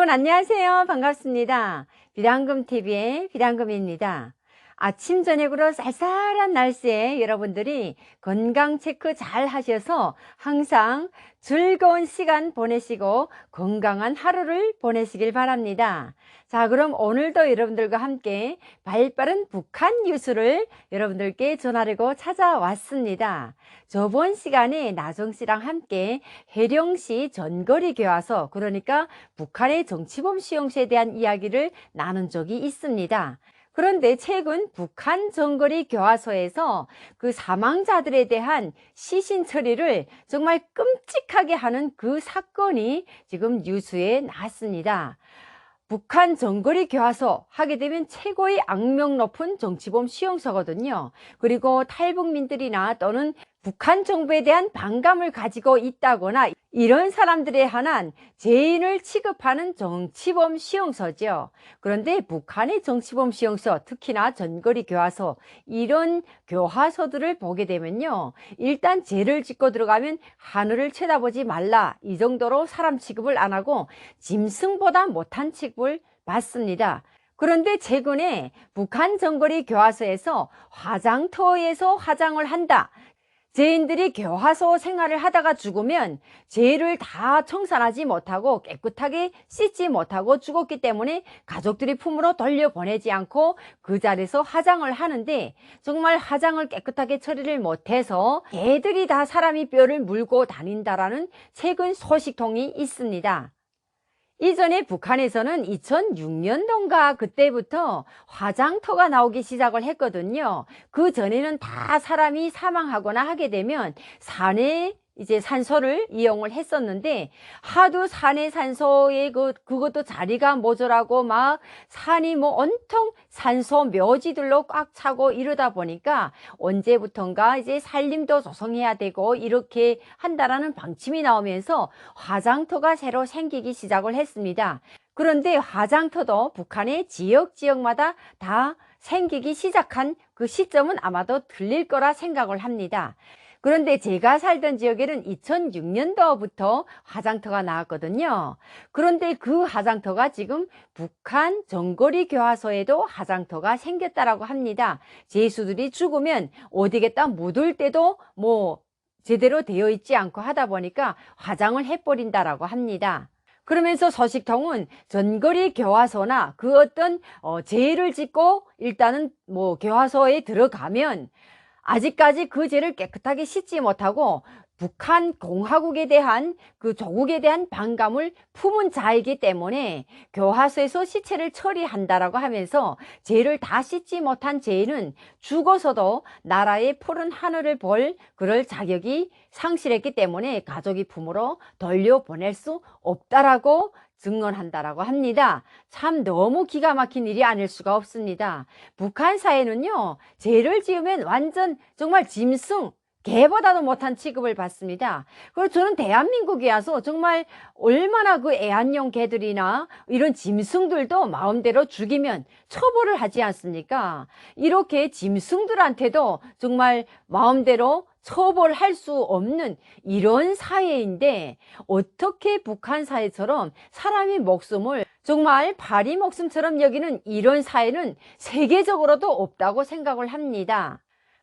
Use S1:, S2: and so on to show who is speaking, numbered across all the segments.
S1: 여러분 안녕하세요. 반갑습니다. 비단금TV의 비단금입니다. 아침 저녁으로 쌀쌀한 날씨에 여러분들이 건강 체크 잘 하셔서 항상 즐거운 시간 보내시고 건강한 하루를 보내시길 바랍니다. 자, 그럼 오늘도 여러분들과 함께 발빠른 북한 뉴스를 여러분들께 전하려고 찾아왔습니다. 저번 시간에 나정씨랑 함께 해령시 전거리 교화서, 그러니까 북한의 정치범 수용소에 대한 이야기를 나눈 적이 있습니다. 그런데 최근 북한 정거리 교화소에서 그 사망자들에 대한 시신 처리를 정말 끔찍하게 하는 그 사건이 지금 뉴스에 나왔습니다. 북한 정거리 교화소 하게 되면 최고의 악명 높은 정치범 수용소거든요. 그리고 탈북민들이나 또는 북한 정부에 대한 반감을 가지고 있다거나 이런 사람들에 한한 죄인을 취급하는 정치범 수용소죠. 그런데 북한의 정치범 수용소, 특히나 전거리 교화소, 이런 교화소들을 보게 되면요, 일단 죄를 짓고 들어가면 하늘을 쳐다보지 말라, 이 정도로 사람 취급을 안 하고 짐승보다 못한 취급을 받습니다. 그런데 최근에 북한 정거리 교화소에서 화장터에서 화장을 한다, 죄인들이 교화소 생활을 하다가 죽으면 죄를 다 청산하지 못하고 깨끗하게 씻지 못하고 죽었기 때문에 가족들이 품으로 돌려보내지 않고 그 자리에서 화장을 하는데, 정말 화장을 깨끗하게 처리를 못해서 개들이 다 사람이 뼈를 물고 다닌다라는 최근 소식통이 있습니다. 이전에 북한에서는 2006년도인가 그때부터 화장터가 나오기 시작을 했거든요. 그 전에는 다 사람이 사망하거나 하게 되면 산에 이제 산소를 이용을 했었는데, 하도 산에 산소에 그것도 자리가 모자라고 막 산이 뭐 온통 산소 묘지들로 꽉 차고 이러다 보니까 언제부턴가 이제 산림도 조성해야 되고 이렇게 한다라는 방침이 나오면서 화장터가 새로 생기기 시작을 했습니다. 그런데 화장터도 북한의 지역마다 다 생기기 시작한 그 시점은 아마도 틀릴 거라 생각을 합니다. 그런데 제가 살던 지역에는 2006년도부터 화장터가 나왔거든요. 그런데 그 화장터가 지금 북한 정거리 교화소에도 화장터가 생겼다라고 합니다. 죄수들이 죽으면 어디겠다 묻을 때도 뭐 제대로 되어 있지 않고 하다 보니까 화장을 해버린다라고 합니다. 그러면서 소식통은 전거리 교화소나 그 어떤 죄를 짓고 일단은 뭐 교화소에 들어가면 아직까지 그 죄를 깨끗하게 씻지 못하고 북한 공화국에 대한 그 조국에 대한 반감을 품은 자이기 때문에 교화소에서 시체를 처리한다라고 하면서 죄를 다 씻지 못한 죄인은 죽어서도 나라의 푸른 하늘을 볼 그럴 자격이 상실했기 때문에 가족이 품으로 돌려보낼 수 없다라고 증언한다라고 합니다. 참 너무 기가 막힌 일이 아닐 수가 없습니다. 북한 사회는요, 죄를 지으면 완전 정말 짐승, 개보다도 못한 취급을 받습니다. 그리고 저는 대한민국에 와서 정말 얼마나 그 애완용 개들이나 이런 짐승들도 마음대로 죽이면 처벌을 하지 않습니까? 이렇게 짐승들한테도 정말 마음대로 처벌할 수 없는 이런 사회인데, 어떻게 북한 사회처럼 사람의 목숨을 정말 파리 목숨처럼 여기는 이런 사회는 세계적으로도 없다고 생각을 합니다.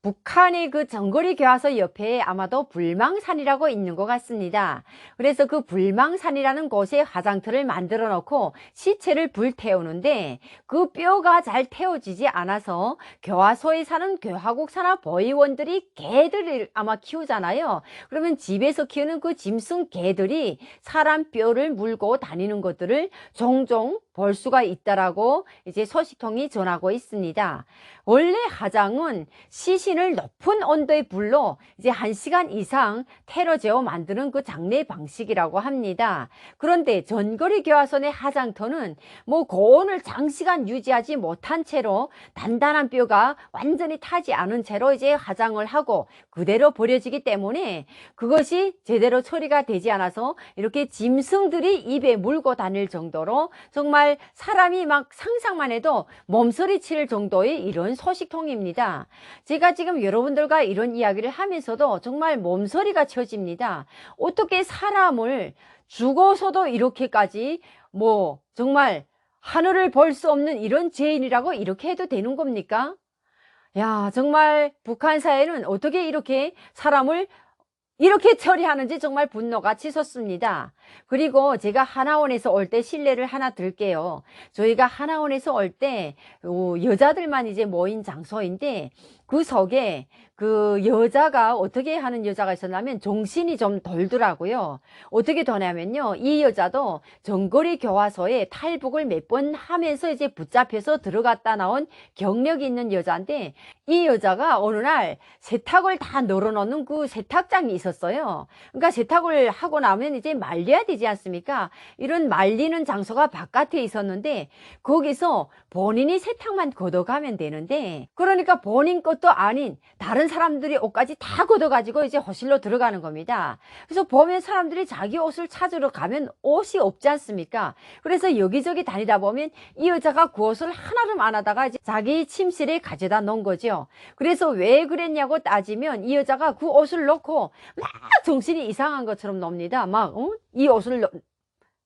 S1: 북한의 그 정거리 교화소 옆에 아마도 불망산이라고 있는 것 같습니다. 그래서 그 불망산이라는 곳에 화장터를 만들어 놓고 시체를 불태우는데, 그 뼈가 잘 태워지지 않아서 교화소에 사는 교화국 산하 보위원들이 개들을 아마 키우잖아요. 그러면 집에서 키우는 그 짐승 개들이 사람 뼈를 물고 다니는 것들을 종종 볼 수가 있다라고 이제 소식통이 전하고 있습니다. 원래 화장은 시신을 높은 온도의 불로 이제 1시간 이상 테러 만드는 그 장례 방식이라고 합니다. 그런데 전거리 교화소의 화장터는 뭐 고온을 장시간 유지하지 못한 채로 단단한 뼈가 완전히 타지 않은 채로 이제 화장을 하고 그대로 버려지기 때문에 그것이 제대로 처리가 되지 않아서 이렇게 짐승들이 입에 물고 다닐 정도로 정말 사람이 막 상상만 해도 몸서리 칠 정도의 이런 소식통입니다. 제가 지금 여러분들과 이런 이야기를 하면서도 정말 몸서리가 쳐집니다. 어떻게 사람을 죽어서도 이렇게까지 뭐 정말 하늘을 벌 수 없는 이런 죄인이라고 이렇게 해도 되는 겁니까? 야, 정말 북한 사회는 어떻게 이렇게 사람을 이렇게 처리하는지 정말 분노가 치솟습니다. 그리고 제가 하나원에서 올 때 실례를 하나 드릴게요. 저희가 하나원에서 올 때 여자들만 이제 모인 장소인데 그 속에 그 여자가 어떻게 하는 여자가 있었냐면 정신이 좀 돌더라고요. 어떻게 되냐면요, 이 여자도 정거리 교화소에 탈북을 몇 번 하면서 이제 붙잡혀서 들어갔다 나온 경력이 있는 여자인데, 이 여자가 어느 날 세탁을 다 널어놓는 그 세탁장이 있었어요. 그러니까 세탁을 하고 나면 이제 말려야 되지 않습니까? 이런 말리는 장소가 바깥에 있었는데 거기서 본인이 세탁만 걷어가면 되는데, 그러니까 본인 것도 아닌 다른 사람들이 옷까지 다 걷어가지고 이제 허실로 들어가는 겁니다. 그래서 보면 사람들이 자기 옷을 찾으러 가면 옷이 없지 않습니까? 그래서 여기저기 다니다 보면 이 여자가 그 옷을 하나름 안 하다가 이제 자기 침실에 가져다 놓은 거죠. 그래서 왜 그랬냐고 따지면 이 여자가 그 옷을 놓고 막 정신이 이상한 것처럼 놉니다. 막 이 옷을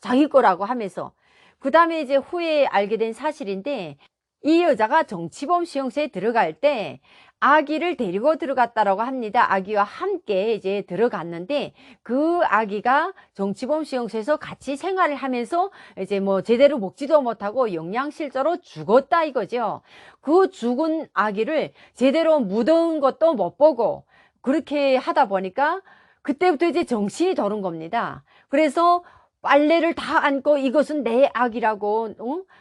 S1: 자기 거라고 하면서. 그 다음에 이제 후에 알게 된 사실인데, 이 여자가 정치범 수용소에 들어갈 때 아기를 데리고 들어갔다라고 합니다. 아기와 함께 이제 들어갔는데 그 아기가 정치범 수용소에서 같이 생활을 하면서 이제 뭐 제대로 먹지도 못하고 영양실조로 죽었다 이거죠. 그 죽은 아기를 제대로 묻은 것도 못 보고 그렇게 하다 보니까 그때부터 이제 정신이 도는 겁니다. 그래서 빨래를 다 안고 이것은 내 아기라고,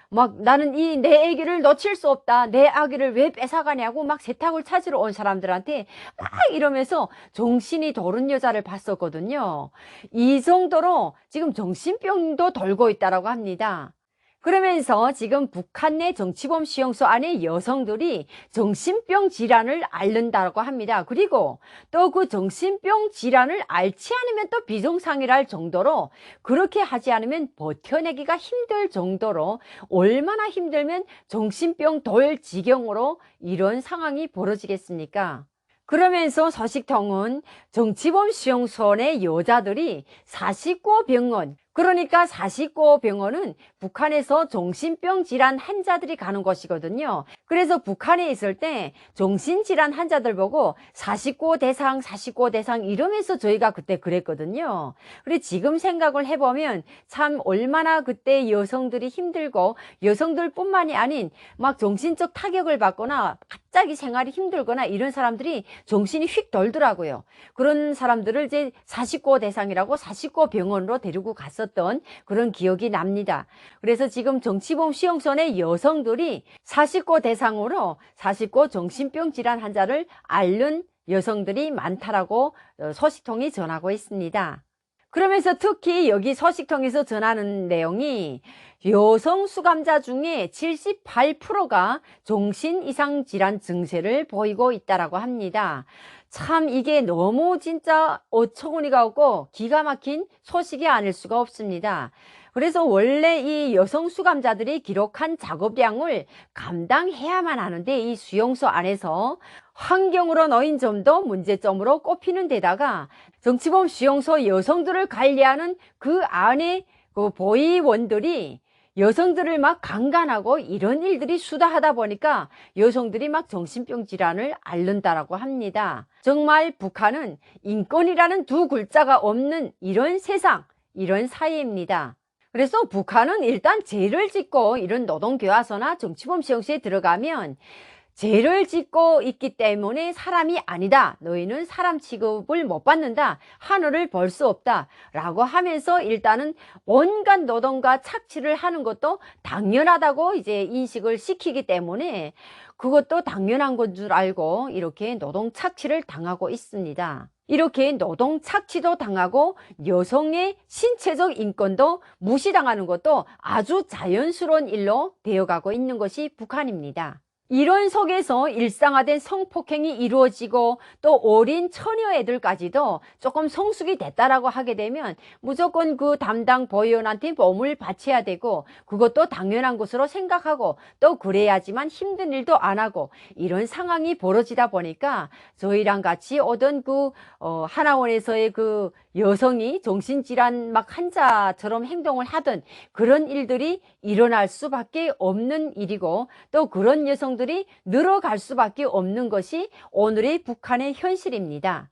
S1: 막 나는 이 내 아기를 놓칠 수 없다, 내 아기를 왜 뺏어가냐고 막 세탁을 찾으러 온 사람들한테 막 이러면서 정신이 도는 여자를 봤었거든요. 이 정도로 지금 정신병도 돌고 있다라고 합니다. 그러면서 지금 북한 내 정치범 수용소 안에 여성들이 정신병 질환을 앓는다고 합니다. 그리고 또 그 정신병 질환을 앓지 않으면 또 비정상이랄 정도로, 그렇게 하지 않으면 버텨내기가 힘들 정도로, 얼마나 힘들면 정신병 돌 지경으로 이런 상황이 벌어지겠습니까? 그러면서 서식통은 정치범 수용소 내 여자들이 49 병원, 그러니까 49 병원은 북한에서 정신병 질환 환자들이 가는 곳이거든요. 그래서 북한에 있을 때 정신질환 환자들 보고 49 대상, 49 대상 이러면서 저희가 그때 그랬거든요. 그리고 지금 생각을 해보면 참 얼마나 그때 여성들이 힘들고, 여성들뿐만이 아닌 막 정신적 타격을 받거나 갑자기 생활이 힘들거나 이런 사람들이 정신이 휙 돌더라고요. 그런 사람들을 이제 49 대상이라고 49 병원으로 데리고 갔었던 그런 기억이 납니다. 그래서 지금 정치범 수용소 내 여성들이 49 대상으로 49 정신병 질환 환자를 앓는 여성들이 많다라고 소식통이 전하고 있습니다. 그러면서 특히 여기 소식통에서 전하는 내용이 여성 수감자 중에 78%가 정신 이상 질환 증세를 보이고 있다라고 합니다. 참 이게 너무 진짜 어처구니가 없고 기가 막힌 소식이 아닐 수가 없습니다. 그래서 원래 이 여성 수감자들이 기록한 작업량을 감당해야만 하는데, 이 수용소 안에서 환경으로 놓인 점도 문제점으로 꼽히는 데다가 정치범 수용소 여성들을 관리하는 그 안에 그 보위원들이 여성들을 막 강간하고 이런 일들이 수다하다 보니까 여성들이 막 정신병 질환을 앓는다라고 합니다. 정말 북한은 인권이라는 두 글자가 없는 이런 세상, 이런 사회입니다. 그래서 북한은 일단 죄를 짓고 이런 노동교화소나 정치범 수용소에 들어가면 죄를 짓고 있기 때문에 사람이 아니다, 너희는 사람 취급을 못 받는다, 하늘을 벌 수 없다 라고 하면서 일단은 온갖 노동과 착취를 하는 것도 당연하다고 이제 인식을 시키기 때문에 그것도 당연한 건 줄 알고 이렇게 노동 착취를 당하고 있습니다. 이렇게 노동 착취도 당하고 여성의 신체적 인권도 무시당하는 것도 아주 자연스러운 일로 되어가고 있는 것이 북한입니다. 이런 속에서 일상화된 성폭행이 이루어지고 또 어린 처녀애들까지도 조금 성숙이 됐다라고 하게 되면 무조건 그 담당 보호원한테 몸을 바쳐야 되고, 그것도 당연한 것으로 생각하고 또 그래야지만 힘든 일도 안 하고, 이런 상황이 벌어지다 보니까 저희랑 같이 오던 그 하나원에서의 그 여성이 정신질환 막 환자처럼 행동을 하던 그런 일들이 일어날 수밖에 없는 일이고, 또 그런 여성들이 늘어갈 수밖에 없는 것이 오늘의 북한의 현실입니다.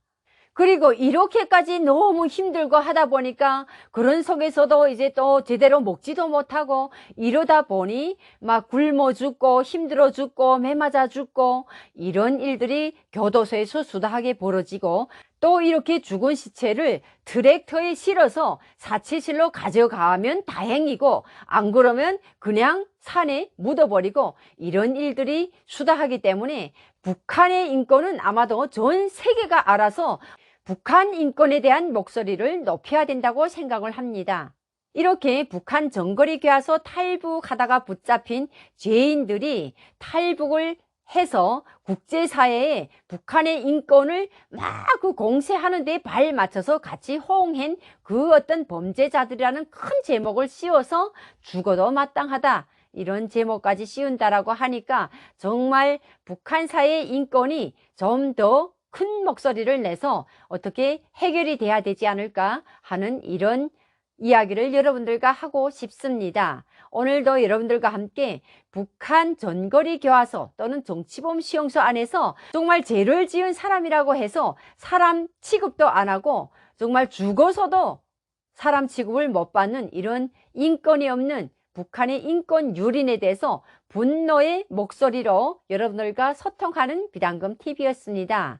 S1: 그리고 이렇게까지 너무 힘들고 하다 보니까 그런 속에서도 이제 또 제대로 먹지도 못하고 이러다 보니 막 굶어 죽고 힘들어 죽고 매 맞아 죽고, 이런 일들이 교도소에서 수다하게 벌어지고, 또 이렇게 죽은 시체를 트랙터에 실어서 사체실로 가져가면 다행이고, 안 그러면 그냥 산에 묻어버리고, 이런 일들이 수다하기 때문에 북한의 인권은 아마도 전 세계가 알아서 북한 인권에 대한 목소리를 높여야 된다고 생각을 합니다. 이렇게 북한 정거리 교화소 탈북하다가 붙잡힌 죄인들이 탈북을 해서 국제사회에 북한의 인권을 막 그 공세하는 데 발 맞춰서 같이 호응한 그 어떤 범죄자들이라는 큰 제목을 씌워서 죽어도 마땅하다, 이런 제목까지 씌운다라고 하니까 정말 북한 사회의 인권이 좀 더 큰 목소리를 내서 어떻게 해결이 돼야 되지 않을까 하는 이런 이야기를 여러분들과 하고 싶습니다. 오늘도 여러분들과 함께 북한 전거리 교화소 또는 정치범 수용소 안에서 정말 죄를 지은 사람이라고 해서 사람 취급도 안 하고 정말 죽어서도 사람 취급을 못 받는 이런 인권이 없는 북한의 인권 유린에 대해서 분노의 목소리로 여러분들과 소통하는 비단금 TV였습니다.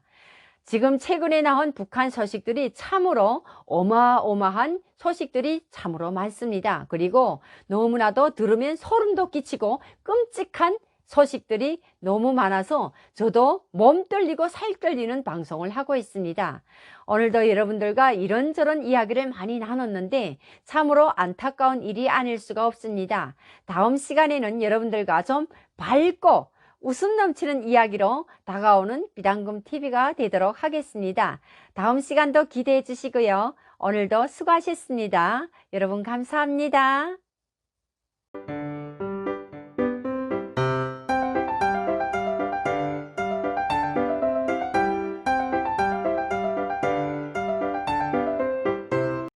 S1: 지금 최근에 나온 북한 소식들이 참으로 어마어마한 소식들이 참으로 많습니다. 그리고 너무나도 들으면 소름도 끼치고 끔찍한 소식들이 너무 많아서 저도 몸 떨리고 살 떨리는 방송을 하고 있습니다. 오늘도 여러분들과 이런저런 이야기를 많이 나눴는데 참으로 안타까운 일이 아닐 수가 없습니다. 다음 시간에는 여러분들과 좀 밝고 웃음 넘치는 이야기로 다가오는 비단금 TV가 되도록 하겠습니다. 다음 시간도 기대해 주시고요. 오늘도 수고하셨습니다. 여러분 감사합니다.